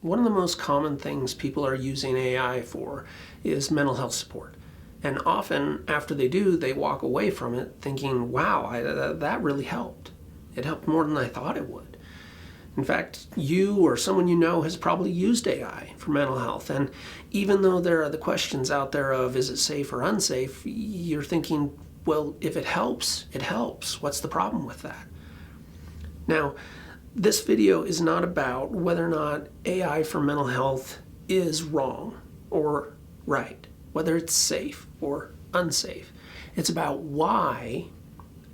One of the most common things people are using AI for is mental health support. And often after they do, they walk away from it thinking, wow, that really helped. It helped more than I thought it would. In fact, you or someone you know has probably used AI for mental health. And even though there are the questions out there of is it safe or unsafe, you're thinking, well, if it helps, it helps. What's the problem with that? Now, this video is not about whether or not AI for mental health is wrong or right, whether it's safe or unsafe. It's about why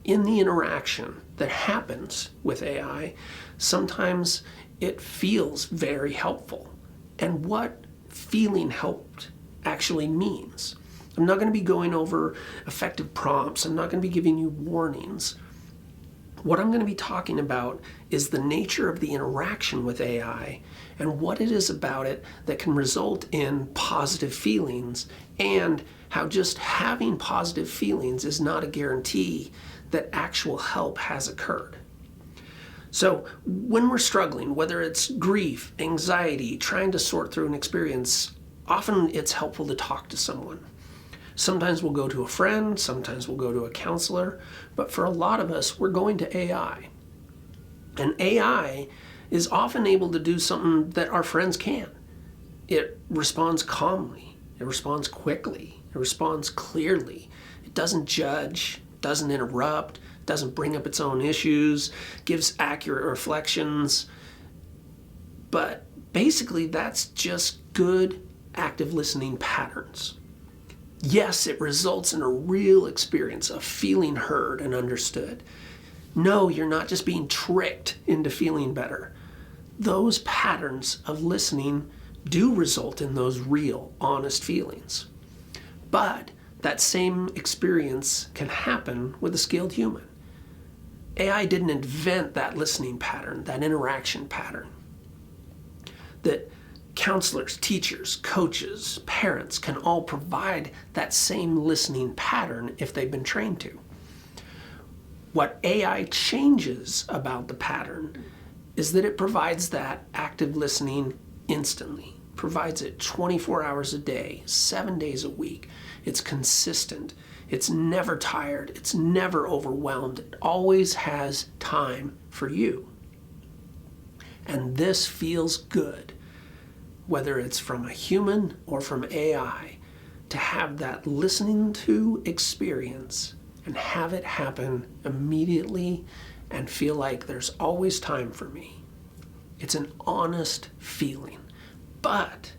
in the interaction that happens with AI, sometimes it feels very helpful, and what feeling helped actually means. I'm not going to be going over effective prompts. I'm not going to be giving you warnings. What I'm going to be talking about is the nature of the interaction with AI and what it is about it that can result in positive feelings, and how just having positive feelings is not a guarantee that actual help has occurred. So when we're struggling, whether it's grief, anxiety, trying to sort through an experience, often it's helpful to talk to someone. Sometimes we'll go to a friend, sometimes we'll go to a counselor, but for a lot of us, we're going to AI. And AI is often able to do something that our friends can't. It responds calmly, it responds quickly, it responds clearly. It doesn't judge, doesn't interrupt, doesn't bring up its own issues, gives accurate reflections. But basically, that's just good active listening patterns. Yes, it results in a real experience of feeling heard and understood. No, you're not just being tricked into feeling better. Those patterns of listening do result in those real, honest feelings. But that same experience can happen with a skilled human. AI didn't invent that listening pattern, that interaction pattern. That counselors, teachers, coaches, parents can all provide that same listening pattern if they've been trained to. What AI changes about the pattern is that it provides that active listening instantly, provides it 24 hours a day, 7 days a week. It's consistent. It's never tired. It's never overwhelmed. It always has time for you. And this feels good, whether it's from a human or from AI, to have that listening to experience and have it happen immediately and feel like there's always time for me. It's an honest feeling. But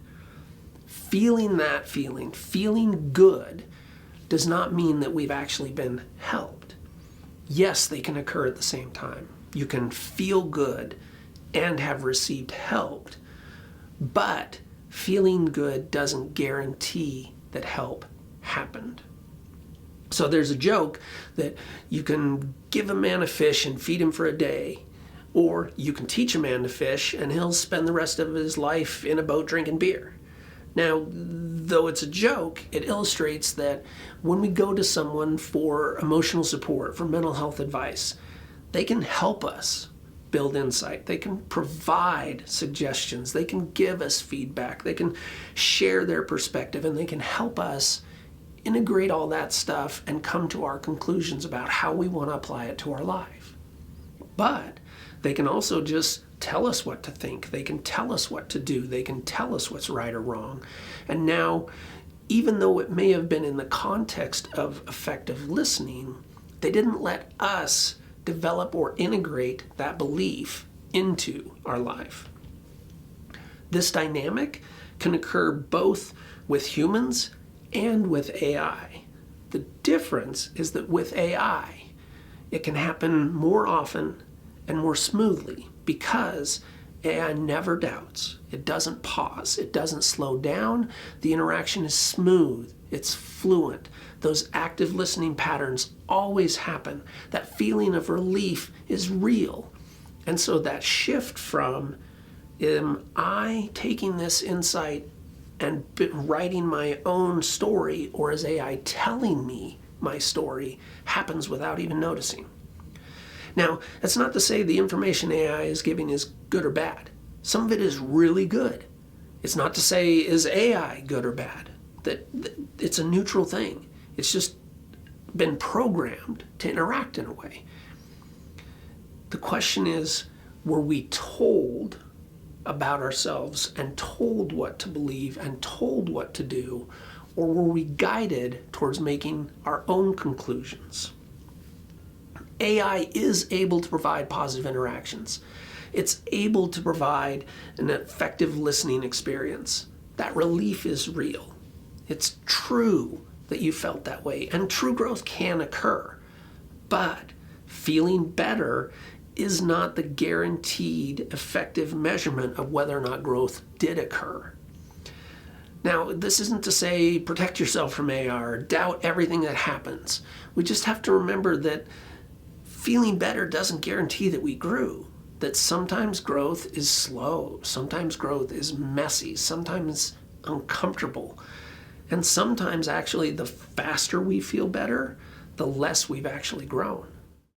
feeling that feeling, feeling good, does not mean that we've actually been helped. Yes, they can occur at the same time. You can feel good and have received help, but feeling good doesn't guarantee that help happened. So there's a joke that you can give a man a fish and feed him for a day, or you can teach a man to fish and he'll spend the rest of his life in a boat drinking beer. Now, though it's a joke, it illustrates that when we go to someone for emotional support, for mental health advice, they can help us build insight. They can provide suggestions. They can give us feedback. They can share their perspective, and they can help us integrate all that stuff and come to our conclusions about how we want to apply it to our life. But they can also just tell us what to think. They can tell us what to do. They can tell us what's right or wrong. And now, even though it may have been in the context of effective listening, they didn't let us develop or integrate that belief into our life. This dynamic can occur both with humans and with AI. The difference is that with AI, it can happen more often and more smoothly because AI never doubts. It doesn't pause. It doesn't slow down. The interaction is smooth. It's fluent. Those active listening patterns always happen. That feeling of relief is real. And so that shift from, am I taking this insight and writing my own story, or is AI telling me my story, happens without even noticing. Now, that's not to say the information AI is giving is good or bad. Some of it is really good. It's not to say, is AI good or bad? That it's a neutral thing. It's just been programmed to interact in a way. The question is, were we told about ourselves and told what to believe and told what to do, or were we guided towards making our own conclusions? AI is able to provide positive interactions. It's able to provide an effective listening experience. That relief is real. It's true that you felt that way, and true growth can occur. But feeling better is not the guaranteed effective measurement of whether or not growth did occur. Now, this isn't to say protect yourself from AI or doubt everything that happens. We just have to remember that feeling better doesn't guarantee that we grew. That sometimes growth is slow, sometimes growth is messy, sometimes uncomfortable. And sometimes actually the faster we feel better, the less we've actually grown.